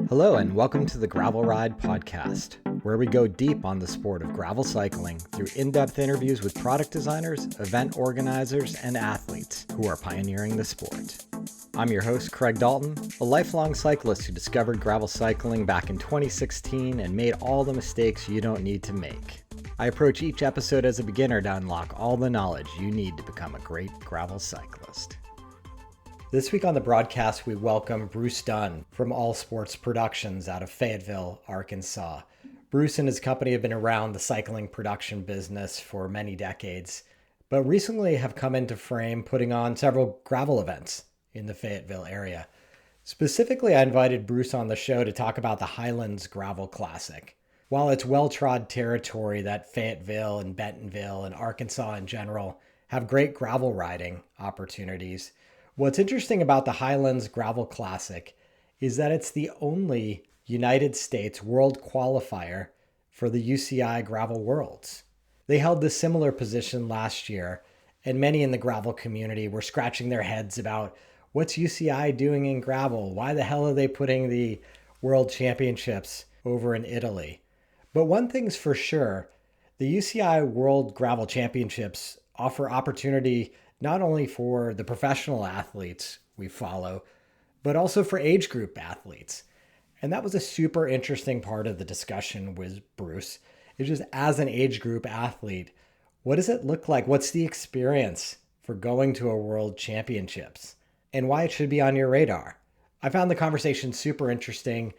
Hello, and welcome to the Gravel Ride podcast, where we go deep on the sport of gravel cycling through in-depth interviews with product designers, event organizers, and athletes who are pioneering the sport. I'm your host, Craig Dalton, a lifelong cyclist who discovered gravel cycling back in 2016 and made all the mistakes you don't need to make. I approach each episode as a beginner to unlock all the knowledge you need to become a great gravel cyclist. This week on the broadcast, we welcome Bruce Dunn from All Sports Productions out of Fayetteville, Arkansas. Bruce and his company have been around the cycling production business for many decades, but recently have come into frame putting on several gravel events in the Fayetteville area. Specifically, I invited Bruce on the show to talk about the Highlands Gravel Classic. While it's well-trod territory that Fayetteville and Bentonville and Arkansas in general have great gravel riding opportunities, what's interesting about the Highlands Gravel Classic is that it's the only United States World Qualifier for the UCI Gravel Worlds. They held this similar position last year, and many in the gravel community were scratching their heads about what's UCI doing in gravel? Why the hell are they putting the World Championships over in Italy? But one thing's for sure, the UCI World Gravel Championships offer opportunity not only for the professional athletes we follow, but also for age group athletes. And that was a super interesting part of the discussion with Bruce. It's just as an age group athlete, what does it look like? What's the experience for going to a world championships and why it should be on your radar? I found the conversation super interesting.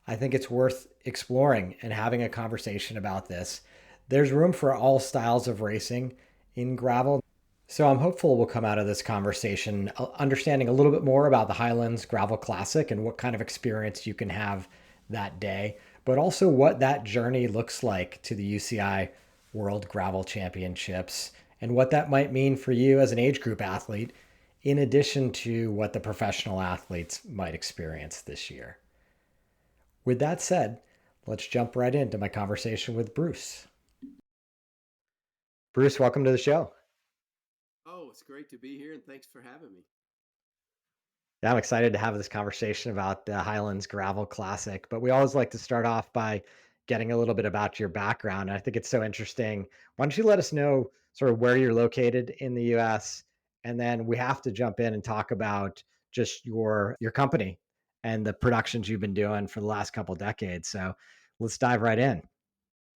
I think it's worth exploring and having a conversation about this. There's room for all styles of racing in gravel. So I'm hopeful we'll come out of this conversation understanding a little bit more about the Highlands Gravel Classic and what kind of experience you can have that day, but also what that journey looks like to the UCI World Gravel Championships and what that might mean for you as an age group athlete, in addition to what the professional athletes might experience this year. With that said, let's jump right into my conversation with Bruce. Bruce, welcome to the show. Oh, it's great to be here, and thanks for having me. Yeah, I'm excited to have this conversation about the Highlands Gravel Classic, but we always like to start off by getting a little bit about your background. I think it's so interesting. Why don't you let us know sort of where you're located in the US, and then we have to jump in and talk about just your company and the productions you've been doing for the last couple of decades. So let's dive right in.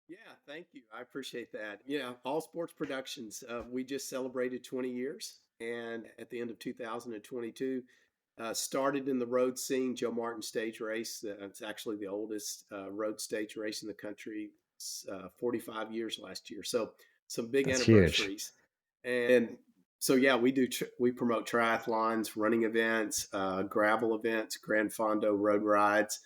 Yeah, thank you. I appreciate that. Yeah, All Sports Productions, we just celebrated 20 years, and at the end of 2022, started in the road scene, Joe Martin stage race. It's actually the oldest road stage race in the country. It's 45 years last year. So some big That's huge. anniversaries. And so, yeah, we promote triathlons, running events, gravel events, Grand Fondo road rides.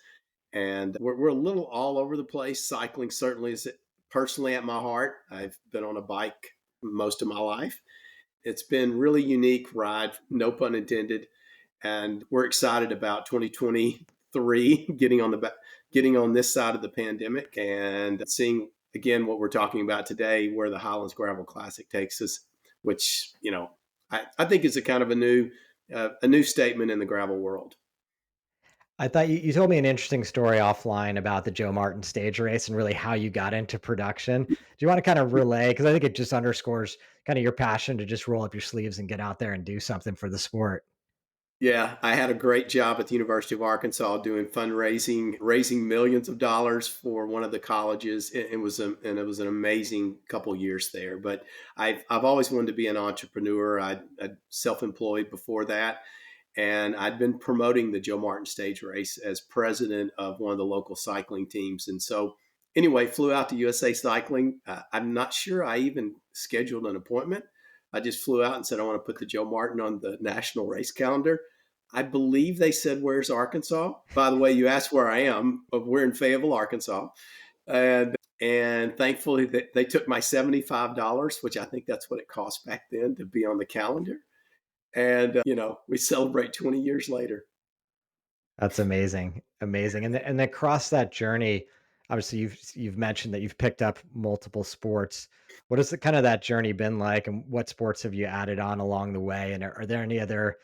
And we're a little all over the place. Cycling certainly is personally at my heart. I've been on a bike most of my life. It's been really unique ride, no pun intended. And we're excited about 2023 getting on this side of the pandemic and seeing again what we're talking about today, where the Highlands Gravel Classic takes us, which I think is a kind of a new statement in the gravel world. I thought you told me an interesting story offline about the Joe Martin stage race and really how you got into production. Do you want to kind of relay? Because I think it just underscores kind of your passion to just roll up your sleeves and get out there and do something for the sport. Yeah, I had a great job at the University of Arkansas doing fundraising, raising millions of dollars for one of the colleges. It was an amazing couple years there. But I've always wanted to be an entrepreneur. I'd self-employed before that, and I'd been promoting the Joe Martin stage race as president of one of the local cycling teams. And so, anyway, flew out to USA Cycling. I'm not sure I even scheduled an appointment. I just flew out and said, I want to put the Joe Martin on the national race calendar. I believe they said, "Where's Arkansas?" By the way, you asked where I am. We're in Fayetteville, Arkansas. And thankfully they took my $75, which I think that's what it cost back then to be on the calendar. And, we celebrate 20 years later. That's amazing, amazing. And across that journey, obviously you've mentioned that you've picked up multiple sports. What has the kind of that journey been like, and what sports have you added on along the way? And are there any other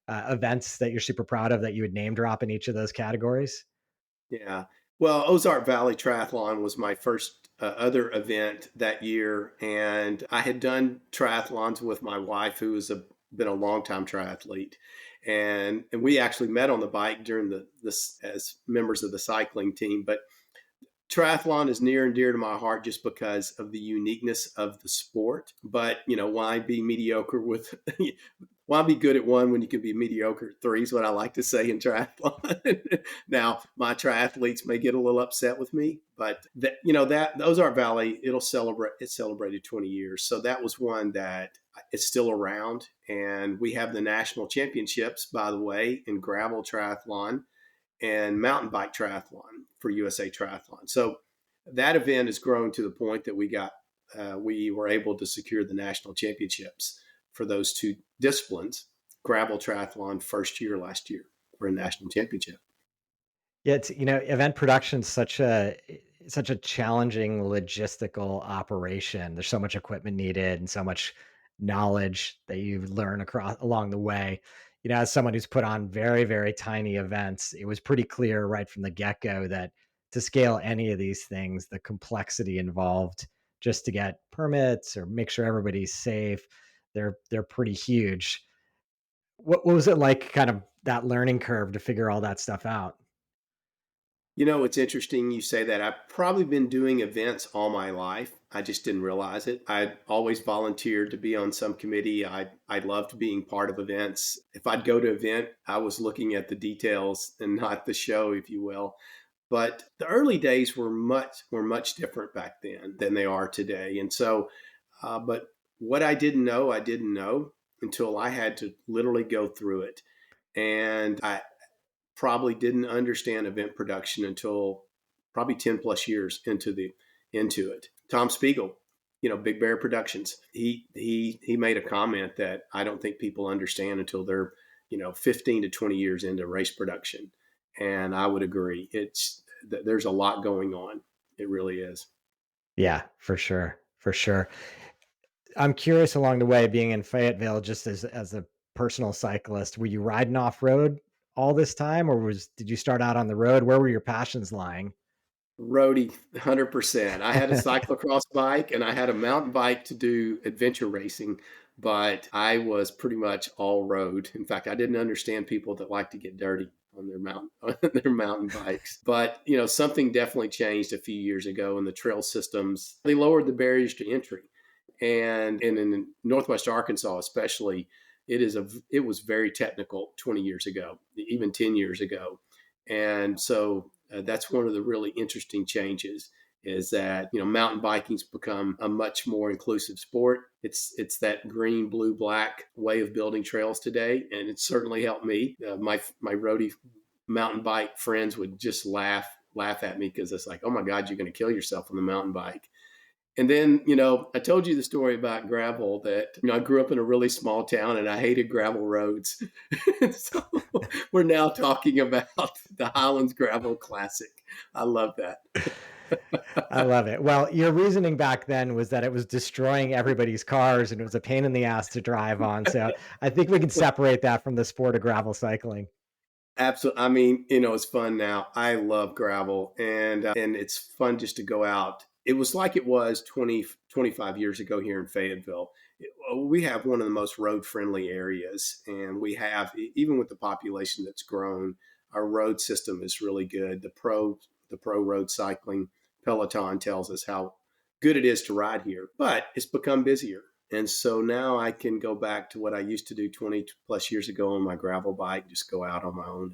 events that you're super proud of that you would name drop in each of those categories? Yeah. Well, Ozark Valley Triathlon was my first other event that year. And I had done triathlons with my wife, who has been a longtime triathlete. And we actually met on the bike during this as members of the cycling team. But triathlon is near and dear to my heart just because of the uniqueness of the sport. But, why be mediocre with, why be good at one when you can be mediocre at three is what I like to say in triathlon. Now, my triathletes may get a little upset with me, but that Ozark Valley, it celebrated 20 years. So that was one that it's still around. And we have the national championships, by the way, in gravel triathlon and mountain bike triathlon for USA Triathlon. So that event has grown to the point that we were able to secure the national championships for those two disciplines. Gravel triathlon first year last year for a national championship. Yeah, it's event production's such a challenging logistical operation. There's so much equipment needed and so much knowledge that you learn across along the way. As someone who's put on very, very tiny events, it was pretty clear right from the get-go that to scale any of these things, the complexity involved just to get permits or make sure everybody's safe, they're pretty huge. What was it like, kind of that learning curve to figure all that stuff out? It's interesting you say that. I've probably been doing events all my life. I just didn't realize it. I always volunteered to be on some committee. I loved being part of events. If I'd go to an event, I was looking at the details and not the show, if you will. But the early days were much different back then than they are today. And so, but what I didn't know until I had to literally go through it. And I probably didn't understand event production until probably 10 plus years into it. Tom Spiegel, Big Bear Productions, he made a comment that I don't think people understand until they're 15 to 20 years into race production. And I would agree. There's a lot going on. It really is. Yeah, for sure. For sure. I'm curious, along the way, being in Fayetteville, just as a personal cyclist, were you riding off road all this time, or did you start out on the road? Where were your passions lying? Roadie, 100%. I had a cyclocross bike and I had a mountain bike to do adventure racing, but I was pretty much all road. In fact, I didn't understand people that like to get dirty on their mountain bikes. But, something definitely changed a few years ago in the trail systems. They lowered the barriers to entry. And in Northwest Arkansas, especially, it was very technical 20 years ago, even 10 years ago. And so that's one of the really interesting changes is that mountain biking's become a much more inclusive sport. It's that green, blue, black way of building trails today, and it's certainly helped me. My roadie mountain bike friends would just laugh at me because it's like, oh my God, you're going to kill yourself on the mountain bike. And then, I told you the story about gravel that, I grew up in a really small town and I hated gravel roads. So we're now talking about the Highlands Gravel Classic. I love that. I love it. Well, your reasoning back then was that it was destroying everybody's cars and it was a pain in the ass to drive on. So I think we can separate that from the sport of gravel cycling. Absolutely. I mean, it's fun now. I love gravel and it's fun just to go out. It was like it was 25 years ago here in Fayetteville. We have one of the most road friendly areas, and we have, even with the population that's grown, our road system is really good. The pro road cycling Peloton tells us how good it is to ride here, but it's become busier. And so now I can go back to what I used to do 20 plus years ago on my gravel bike, just go out on my own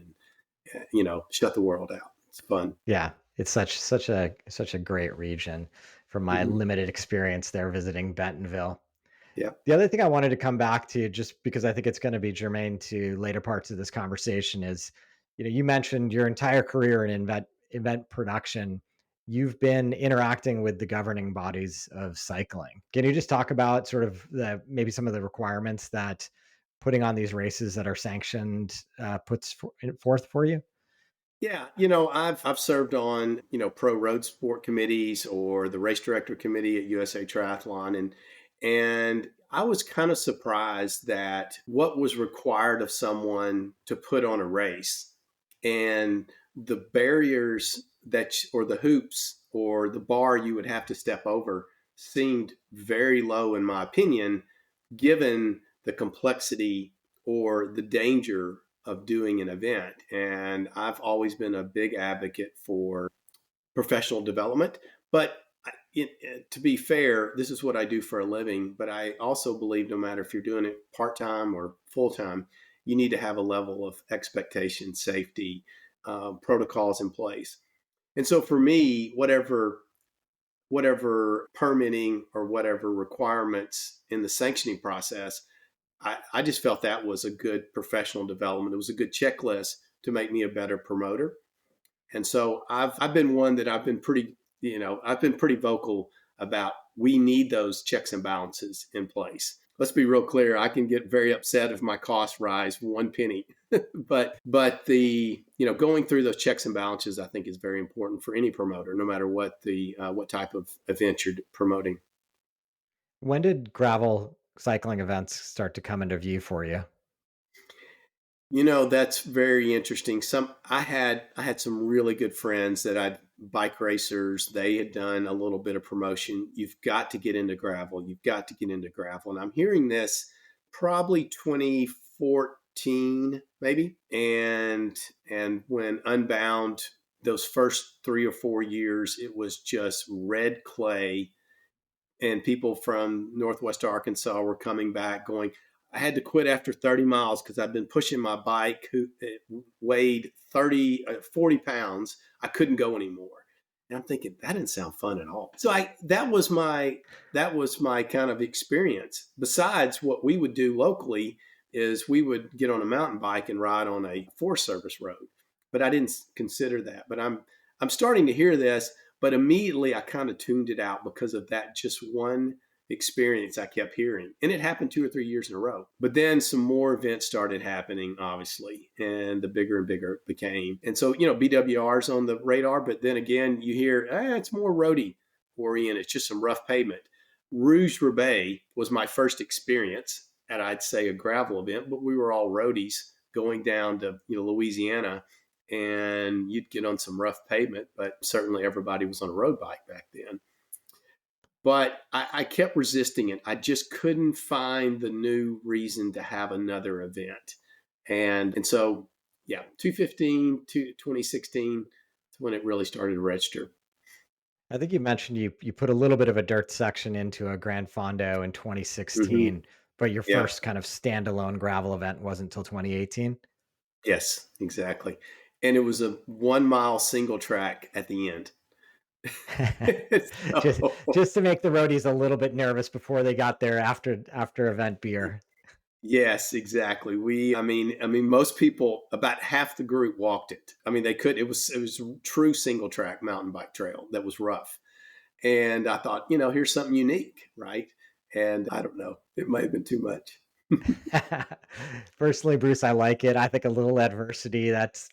and, shut the world out. It's fun. Yeah, it's such a great region from my Mm-hmm. limited experience there visiting Bentonville. Yeah. The other thing I wanted to come back to, just because I think it's going to be germane to later parts of this conversation, is, you mentioned your entire career in event production. You've been interacting with the governing bodies of cycling. Can you just talk about sort of maybe some of the requirements that putting on these races that are sanctioned puts forth for you? Yeah, I've served on pro road sport committees or the race director committee at USA Triathlon, and I was kind of surprised that what was required of someone to put on a race, and the barriers or the hoops or the bar you would have to step over seemed very low, in my opinion, given the complexity or the danger of doing an event. And I've always been a big advocate for professional development. But to be fair, this is what I do for a living. But I also believe no matter if you're doing it part-time or full-time, you need to have a level of expectation, safety, protocols in place. And so for me, whatever permitting or whatever requirements in the sanctioning process, I just felt that was a good professional development. It was a good checklist to make me a better promoter. And so I've been one that I've been pretty vocal about. We need those checks and balances in place. Let's be real clear. I can get very upset if my costs rise one penny, but the going through those checks and balances, I think, is very important for any promoter, no matter what type of event you're promoting. When did gravel cycling events start to come into view for you? That's very interesting. I had some really good friends that I'd bike racers. They had done a little bit of promotion. You've got to get into gravel. You've got to get into gravel. And I'm hearing this probably 2014, maybe. And when Unbound, those first 3 or 4 years, it was just red clay. And people from Northwest Arkansas were coming back going, I had to quit after 30 miles because I've been pushing my bike. It weighed 40 pounds. I couldn't go anymore. And I'm thinking, that didn't sound fun at all. So that was my kind of experience. Besides, what we would do locally is we would get on a mountain bike and ride on a Forest Service road. But I didn't consider that. But I'm starting to hear this, but immediately I kind of tuned it out because of that just one experience I kept hearing. And it happened 2 or 3 years in a row. But then some more events started happening, obviously, and the bigger and bigger it became. And so, BWR's on the radar, but then again, you hear, it's more roadie oriented. It's just some rough pavement. Rouge Roubaix was my first experience at, I'd say, a gravel event, but we were all roadies going down to, Louisiana, and you'd get on some rough pavement, but certainly everybody was on a road bike back then. But I kept resisting it. I just couldn't find the new reason to have another event. And so, 2015 to 2016 is when it really started to register. I think you mentioned you put a little bit of a dirt section into a Grand Fondo in 2016, but your first kind of standalone gravel event wasn't until 2018. Yes, exactly. And it was a 1 mile single track at the end. just to make the roadies a little bit nervous before they got there after event beer. Yes, exactly. I mean, most people, about half the group walked it. I mean, they could. It was a true single track mountain bike trail that was rough, and I thought, here's something unique, right? And I don't know, it might have been too much. Personally, Bruce, I like it. I think a little adversity, that's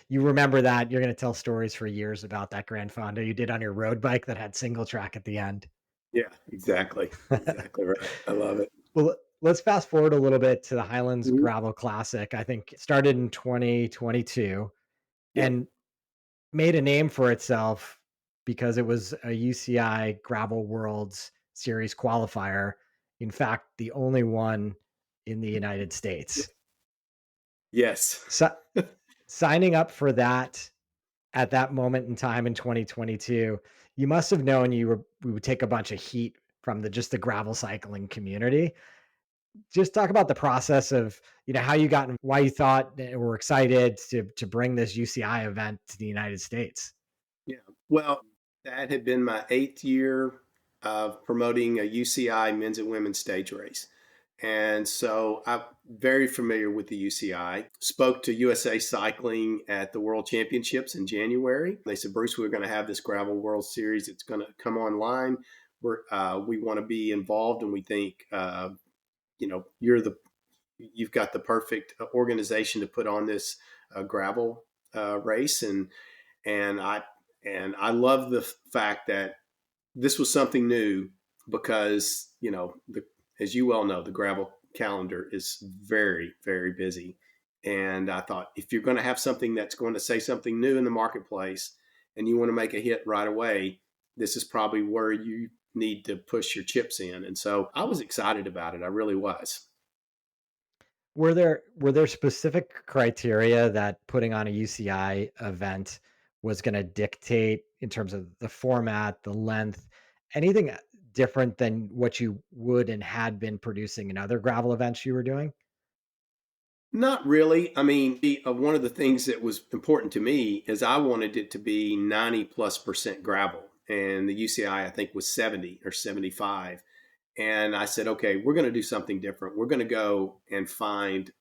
you remember that. You're going to tell stories for years about that Grand Fondo you did on your road bike that had single track at the end. Yeah, exactly. Exactly right. I love it. Well, let's fast forward a little bit to the Highlands Gravel Classic. I think it started in 2022 and made a name for itself because it was a UCI Gravel Worlds Series qualifier. In fact, the only one in the United States. Yes. So, signing up for that at that moment in time in 2022, you must have known we would take a bunch of heat from the gravel cycling community. Just talk about the process of, how you got and why you thought and were excited to bring this UCI event to the United States. Yeah. Well, that had been my 8th year of promoting a UCI men's and women's stage race. And so I'm very familiar with the UCI. Spoke to USA Cycling at the World Championships in January. They said, Bruce, we're going to have this Gravel World Series. It's going to come online. We want to be involved, and we think, you've got the perfect organization to put on this gravel race. And I love the fact that this was something new because, as you well know, the gravel calendar is very, very busy. And I thought, if you're going to have something that's going to say something new in the marketplace and you want to make a hit right away, this is probably where you need to push your chips in. And so I was excited about it. I really was. Were there specific criteria that putting on a UCI event was going to dictate in terms of the format, the length, anything different than what you would and had been producing in other gravel events you were doing? Not really. I mean, one of the things that was important to me is I wanted it to be 90+% gravel. And the UCI, I think, was 70 or 75. And I said, okay, we're going to do something different. We're going to go and find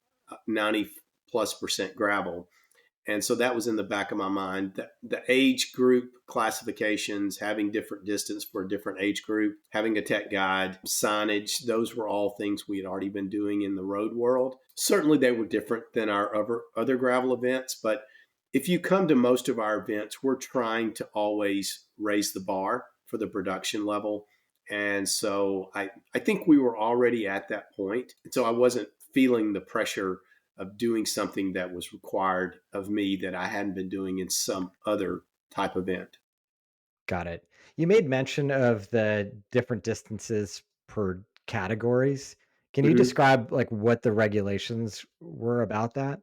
90+% gravel. And so that was in the back of my mind. The age group classifications, having different distance for a different age group, having a tech guide, signage, those were all things we had already been doing in the road world. Certainly they were different than our other gravel events, but if you come to most of our events, we're trying to always raise the bar for the production level. And so I think we were already at that point. And so I wasn't feeling the pressure of doing something that was required of me that I hadn't been doing in some other type event. Got it. You made mention of the different distances per categories. Can you Mm-hmm. describe like what the regulations were about that?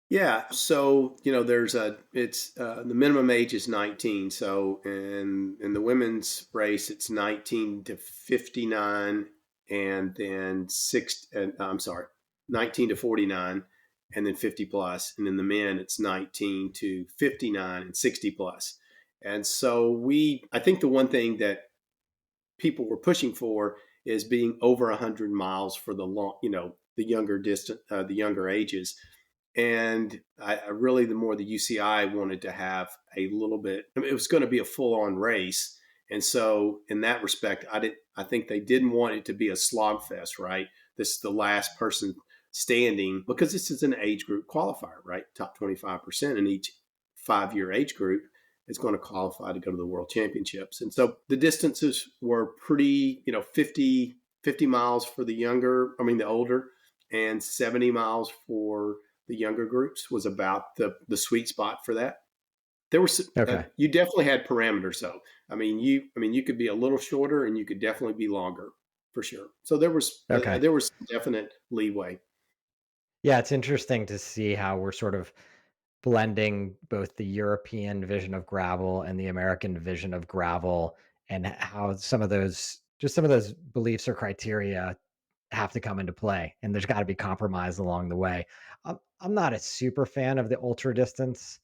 Yeah. So, the minimum age is 19. So in the women's race, it's 19 to 59 and then I'm sorry, 19 to 49 and then 50 plus. And in the men, it's 19 to 59 and 60 plus. And so I think the one thing that people were pushing for is being over 100 miles for the long, the younger distance, the younger ages. And I really, the more the UCI wanted to have a little bit, I mean, it was going to be a full on race. And so in that respect, I think they didn't want it to be a slog fest, right? This is the last person standing because this is an age group qualifier, right? Top 25% in each 5-year age group is going to qualify to go to the world championships. And so the distances were pretty, 50 miles for the older, and 70 miles for the younger groups was about the sweet spot for that. There was Okay. you definitely had parameters though. You could be a little shorter and you could definitely be longer for sure. So Okay. there was definite leeway. Yeah, it's interesting to see how we're sort of blending both the European vision of gravel and the American vision of gravel and how some of those beliefs or criteria have to come into play and there's got to be compromise along the way. I'm not a super fan of the ultra distance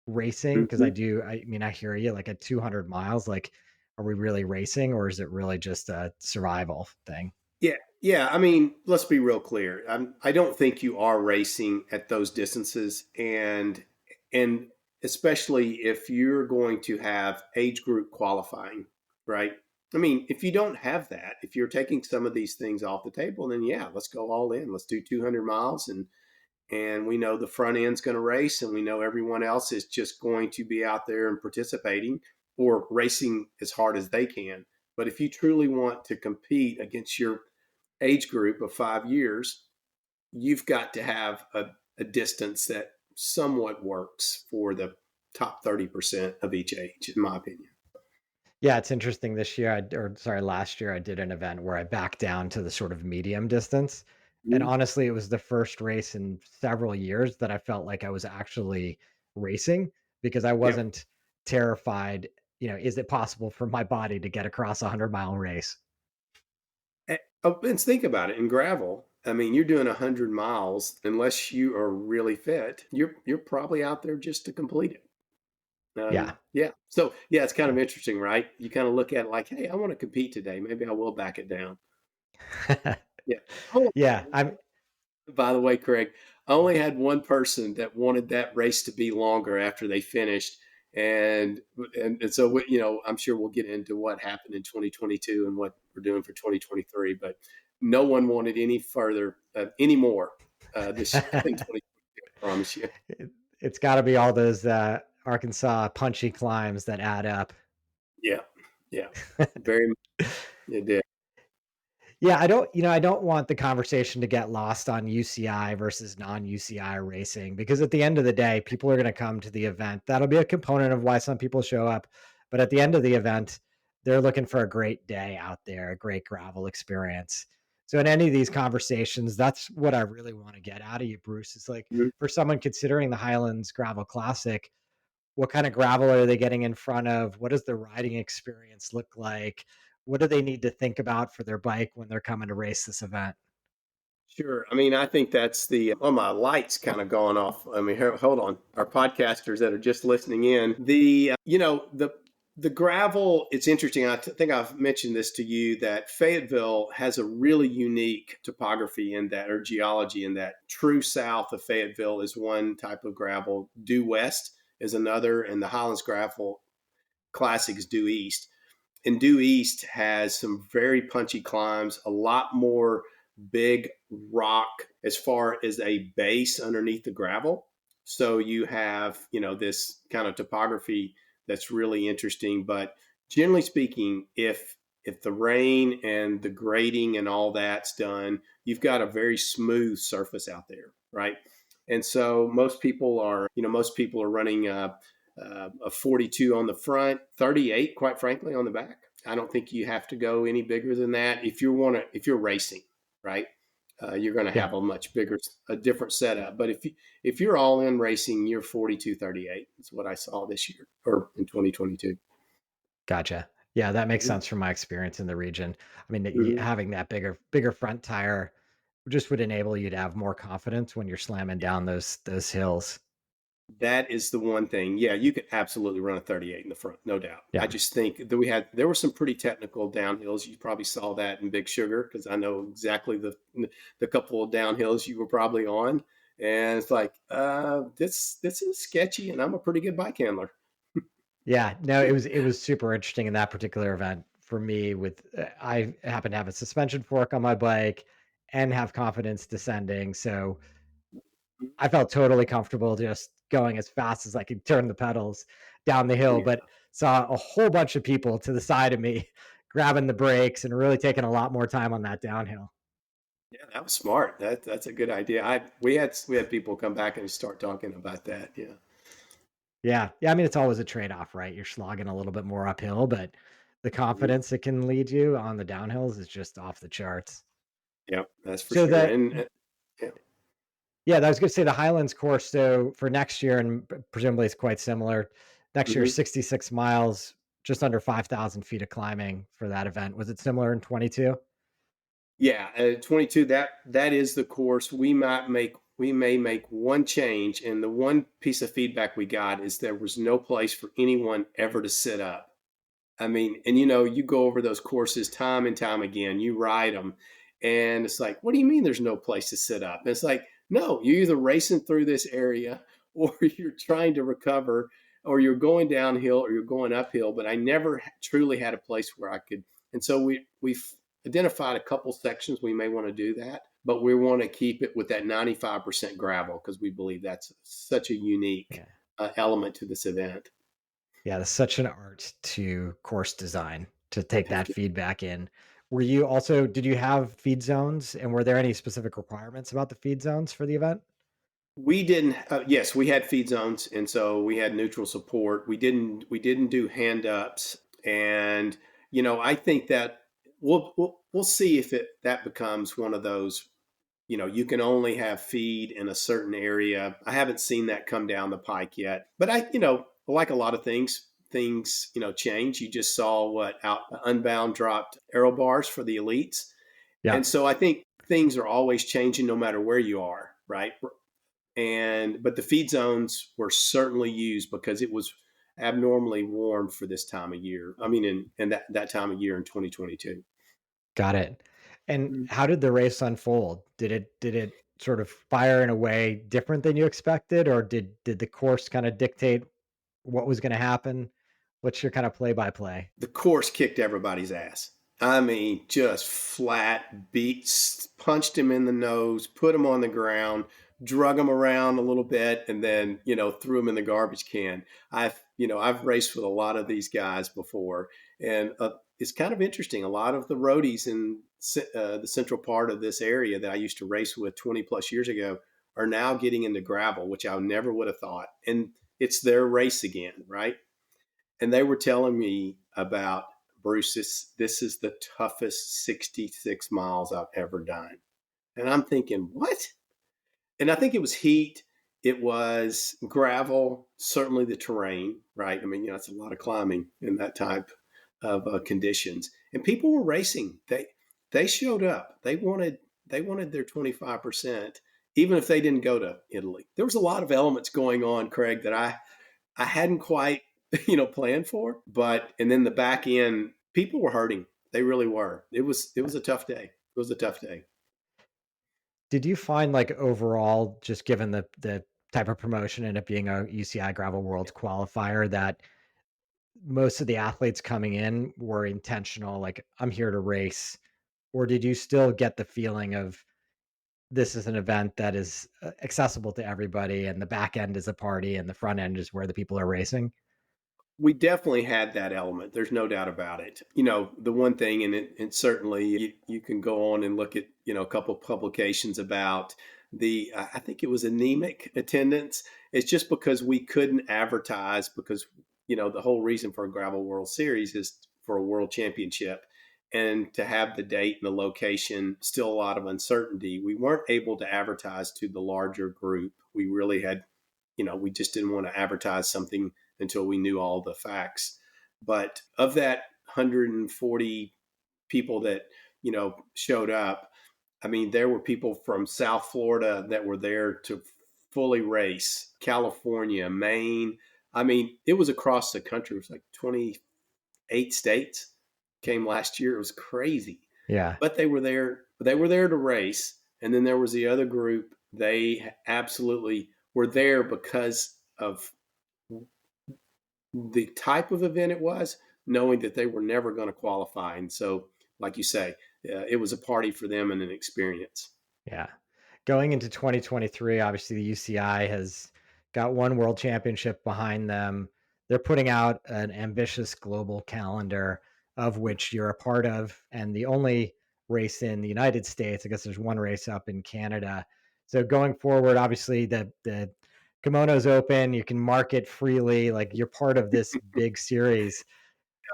racing because Mhm. I mean, I hear you like at 200 miles, like, are we really racing or is it really just a survival thing? Yeah, yeah. I mean, let's be real clear. I don't think you are racing at those distances, and especially if you're going to have age group qualifying, right? I mean, if you don't have that, if you're taking some of these things off the table, then yeah, let's go all in. Let's do 200 miles, and we know the front end's going to race, and we know everyone else is just going to be out there and participating or racing as hard as they can. But if you truly want to compete against your age group of 5 years, you've got to have a distance that somewhat works for the top 30% of each age, in my opinion. Yeah, it's interesting this year, or sorry, last year I did an event where I backed down to the sort of medium distance. And Mhm. honestly, it was the first race in several years that I felt like I was actually racing because I Yeah. wasn't terrified. Is it possible for my body to get across a 100-mile race? And think about it in gravel. I mean, you're doing 100 miles unless you are really fit. You're probably out there just to complete it. Yeah. Yeah. So yeah, it's kind of interesting, right? You kind of look at it like, hey, I want to compete today. Maybe I will back it down. Yeah. Oh, Yeah. I'm by the way, Craig, I only had one person that wanted that race to be longer after they finished, and so I'm sure we'll get into what happened in 2022 and what we're doing for 2023. But no one wanted any further, any more this year in 2022. I promise you. it's got to be all those Arkansas punchy climbs that add up. Yeah, yeah, very much it did. Yeah, I don't want the conversation to get lost on UCI versus non-UCI racing because at the end of the day, people are going to come to the event. That'll be a component of why some people show up. But at the end of the event, they're looking for a great day out there, a great gravel experience. So in any of these conversations, that's what I really want to get out of you, Bruce. It's like Mhm. for someone considering the Highlands Gravel Classic, what kind of gravel are they getting in front of? What does the riding experience look like? What do they need to think about for their bike when they're coming to race this event? Sure. I mean, I think that's oh, my light's kind of gone off. I mean, here, hold on. Our podcasters that are just listening in, the gravel, it's interesting. Think I've mentioned this to you that Fayetteville has a really unique topography in that, or geology in that. True south of Fayetteville is one type of gravel, due west is another, and the Highlands Gravel Classic is due east. And due east has some very punchy climbs, a lot more big rock as far as a base underneath the gravel. So you have, this kind of topography that's really interesting. But generally speaking, if the rain and the grading and all that's done, you've got a very smooth surface out there, right? And so most people are running a 42 on the front, 38, quite frankly, on the back. I don't think you have to go any bigger than that if you're racing, right? You're going to Yeah, have a different setup. But if you're all in racing, you're 42, 38. That's what I saw this year or in 2022. gotcha. Yeah, that makes Mm-hmm. sense from my experience in the region. I mean, Mm-hmm. having that bigger front tire just would enable you to have more confidence when you're slamming down those hills. That is the one thing. Yeah, you could absolutely run a 38 in the front, no doubt. I Yeah. just think that there were some pretty technical downhills. You probably saw that in Big Sugar because I know exactly the couple of downhills you were probably on, and it's like this is sketchy, and I'm a pretty good bike handler. Yeah, no, it was super interesting in that particular event for me with I happen to have a suspension fork on my bike and have confidence descending. So I felt totally comfortable just going as fast as I could turn the pedals down the hill, Yeah, but saw a whole bunch of people to the side of me grabbing the brakes and really taking a lot more time on that downhill. yeah, that was smart. That's a good idea. We had people come back and start talking about that. Yeah. Yeah. Yeah. I mean, it's always a trade off, right? You're slogging a little bit more uphill, but the Mhm. confidence it can lead you on the downhills is just off the charts. Yeah, that's for So sure. that And yeah. Yeah, I was gonna say the Highlands course, so for next year, and presumably it's quite similar. Next year, Mhm. 66 miles, just under 5,000 feet of climbing for that event. Was it similar in 22? Yeah, 22. That is the course. We may make one change, and the one piece of feedback we got is there was no place for anyone ever to sit up. I mean, and you go over those courses time and time again. You ride them, and it's like, what do you mean there's no place to sit up? And it's like, no, you're either racing through this area, or you're trying to recover, or you're going downhill, or you're going uphill. But I never truly had a place where I could. And so we've identified a couple sections we may want to do that, but we want to keep it with that 95% gravel because we believe that's such a unique Yeah. element to this event. Yeah, that's such an art to course design to take that feedback in. Did you have feed zones and were there any specific requirements about the feed zones for the event? We didn't. Yes, we had feed zones, and so we had neutral support. We didn't do hand ups, and I think that we'll see if that becomes one of those. You can only have feed in a certain area. I haven't seen that come down the pike yet, but like a lot of things change. You just saw what out Unbound dropped aero bars for the elites, Yeah. and so I think things are always changing no matter where you are, right? But the feed zones were certainly used because it was abnormally warm for this time of year. I mean, in that time of year in 2022. Got it. And how did the race unfold? Did it sort of fire in a way different than you expected, or did the course kind of dictate what was going to happen? What's your kind of play by play? The course kicked everybody's ass. I mean, just flat beats, punched him in the nose, put him on the ground, drug him around a little bit, and then threw him in the garbage can. I've raced with a lot of these guys before, and it's kind of interesting. A lot of the roadies in the central part of this area that I used to race with 20 plus years ago are now getting into gravel, which I never would have thought. And it's their race again, right? And they were telling me about, Bruce, this is the toughest 66 miles I've ever done. And I'm thinking, what? And I think it was heat. It was gravel, certainly the terrain, right? I mean, it's a lot of climbing in that type of conditions. And people were racing. They showed up. They wanted their 25%, even if they didn't go to Italy. There was a lot of elements going on, Craig, that I hadn't quite planned for. But and then the back end, people were hurting. They really were. It was a tough day. It was a tough day. Did you find like overall, just given the type of promotion and it being a UCI Gravel Worlds qualifier, that most of the athletes coming in were intentional, like I'm here to race, or did you still get the feeling of this is an event that is accessible to everybody and the back end is a party and the front end is where the people are racing? We definitely had that element. There's no doubt about it. The one thing, and certainly you can go on and look at, a couple of publications about I think it was anemic attendance. It's just because we couldn't advertise because, the whole reason for a Gravel World Series is for a world championship. And to have the date and the location, still a lot of uncertainty. We weren't able to advertise to the larger group. We really had, we just didn't want to advertise something until we knew all the facts. But of that 140 people that, showed up, I mean, there were people from South Florida that were there to fully race, California, Maine. I mean, it was across the country. It was like 28 states came last year. It was crazy. Yeah. But they were there. They were there to race. And then there was the other group. They absolutely were there because of the type of event it was, knowing that they were never going to qualify. And so, like you say, it was a party for them and an experience. Yeah. Going into 2023, obviously the UCI has got one world championship behind them. They're putting out an ambitious global calendar of which you're a part of, and the only race in the United States. I guess there's one race up in Canada. So going forward, obviously the kimono's open, you can market freely, like you're part of this big series.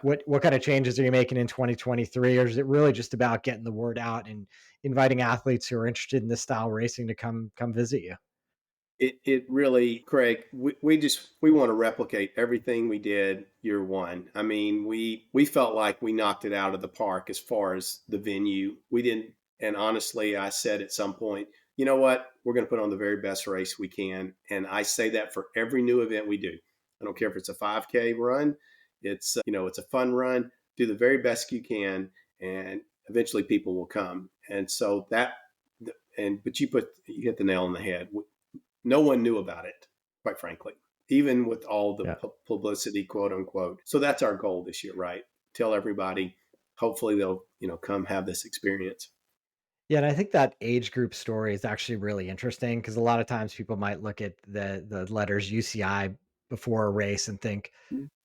What kind of changes are you making in 2023, or is it really just about getting the word out and inviting athletes who are interested in this style racing to come visit you? It really, Craig, we want to replicate everything we did year one. I mean, we felt like we knocked it out of the park as far as the venue. We didn't, and honestly, I said at some point, you know what, we're going to put on the very best race we can, and I say that for every new event we do. I don't care if it's a 5K run, it's a fun run. Do the very best you can, and eventually people will come. And so but you hit the nail on the head. No one knew about it, quite frankly, even with all the Yeah. publicity, quote unquote. So that's our goal this year, right? Tell everybody. Hopefully they'll, come have this experience. Yeah, and I think that age group story is actually really interesting because a lot of times people might look at the letters UCI before a race and think,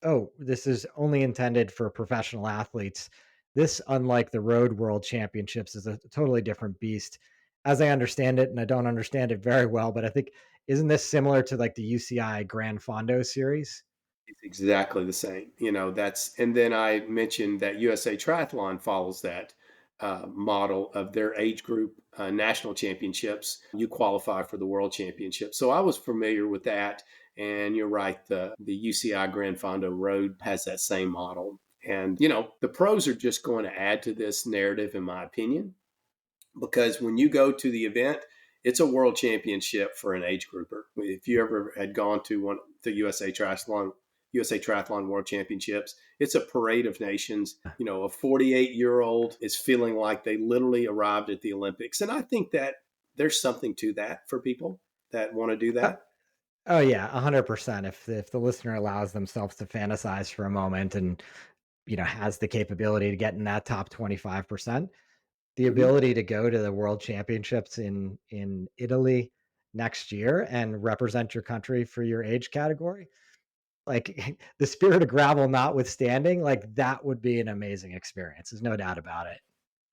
oh, this is only intended for professional athletes. This, unlike the Road World Championships, is a totally different beast. As I understand it, and I don't understand it very well, but I think, isn't this similar to like the UCI Grand Fondo series? It's exactly the same. And then I mentioned that USA Triathlon follows that model of their age group national championships. You qualify for the world championship. So I was familiar with that. And you're right, the UCI Grand Fondo Road has that same model. And, the pros are just going to add to this narrative, in my opinion, because when you go to the event, it's a world championship for an age grouper. If you ever had gone to the USA Triathlon World Championships, it's a parade of nations. A 48-year-old is feeling like they literally arrived at the Olympics, and I think that there's something to that for people that want to do Uh, that. oh yeah, 100%. If the listener allows themselves to fantasize for a moment and has the capability to get in that top 25%, the Mm-hmm. ability to go to the world championships in Italy next year and represent your country for your age category, Like the spirit of gravel notwithstanding, like that would be an amazing experience. There's no doubt about it.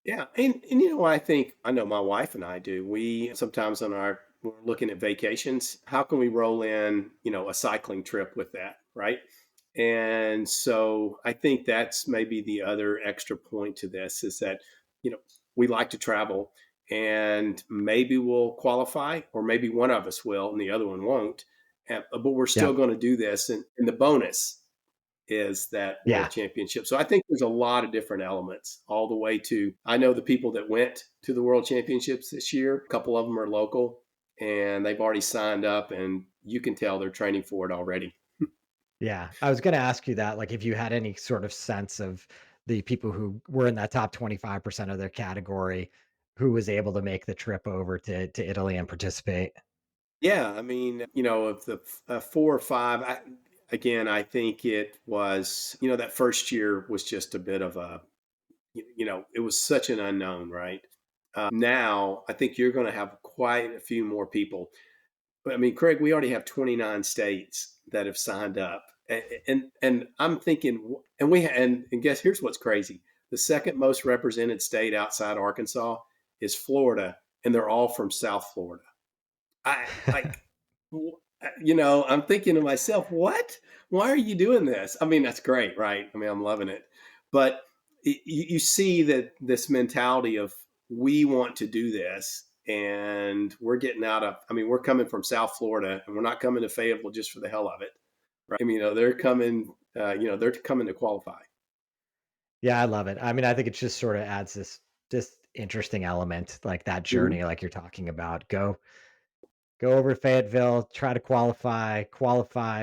Yeah, and you know what I think I know my wife and I do. We sometimes on our when we're looking at vacations, how can we roll in, a cycling trip with that, right? And so I think that's maybe the other extra point to this is that, you know, we like to travel and maybe we'll qualify or maybe one of us will and the other one won't. But we're still Yep. going to do this. And the bonus is that Yeah. world championship. So I think there's a lot of different elements all the way to, I know the people that went to the world championships this year, a couple of them are local and they've already signed up and you can tell they're training for it already. Yeah. I was going to ask you that, like, if you had any sort of sense of the people who were in that top 25% of their category, who was able to make the trip over to Italy and participate. Yeah, I mean, of the 4 or 5, again, I think it was, that first year was just a bit of a, it was such an unknown, right? Now, I think you're going to have quite a few more people. But I mean, Craig, we already have 29 states that have signed up, and I'm thinking, and guess here's what's crazy: the second most represented state outside Arkansas is Florida, and they're all from South Florida. I like, I'm thinking to myself, what? Why are you doing this? I mean, that's great, right? I mean, I'm loving it. But you see that this mentality of we want to do this and we're getting out of, I mean, we're coming from South Florida and we're not coming to Fayetteville just for the hell of it. Right. I mean, they're coming to qualify. Yeah, I love it. I mean, I think it just sort of adds this interesting element, like that Mhm. journey, like you're talking about. Go over to Fayetteville, try to qualify,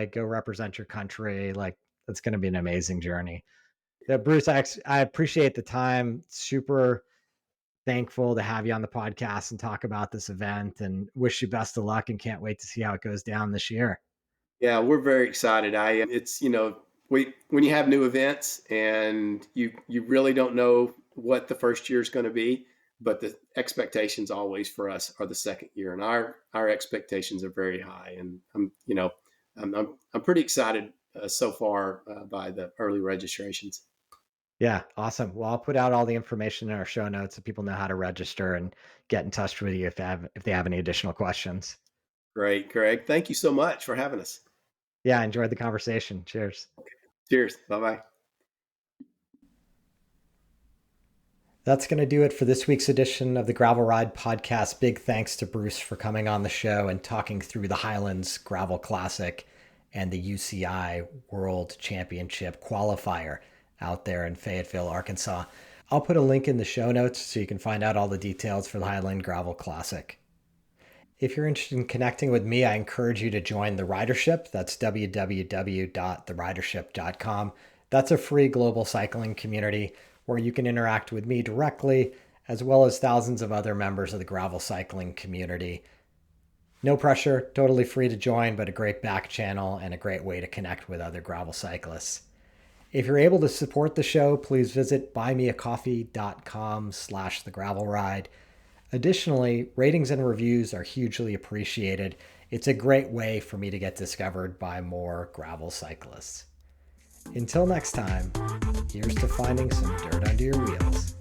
go represent your country. Like it's going to be an amazing journey. Yeah, Bruce, I appreciate the time. Super thankful to have you on the podcast and talk about this event and wish you best of luck and can't wait to see how it goes down this year. Yeah, we're very excited. It's, we when you have new events and you really don't know what the first year is going to be, but the expectations always for us are the second year, and our expectations are very high. And I'm pretty excited so far by the early registrations. Yeah, awesome. Well, I'll put out all the information in our show notes so people know how to register and get in touch with you if they have any additional questions. Great, Greg. Thank you so much for having us. Yeah, I enjoyed the conversation. Cheers. Cheers. Bye bye. That's going to do it for this week's edition of the Gravel Ride podcast. Big thanks to Bruce for coming on the show and talking through the Highlands Gravel Classic and the UCI World Championship Qualifier out there in Fayetteville, Arkansas. I'll put a link in the show notes so you can find out all the details for the Highland Gravel Classic. If you're interested in connecting with me, I encourage you to join the Ridership. That's www.theridership.com. That's a free global cycling community where you can interact with me directly, as well as thousands of other members of the gravel cycling community. No pressure, totally free to join, but a great back channel and a great way to connect with other gravel cyclists. If you're able to support the show, please visit buymeacoffee.com/thegravelride. Additionally, ratings and reviews are hugely appreciated. It's a great way for me to get discovered by more gravel cyclists. Until next time, here's to finding some dirt under your wheels.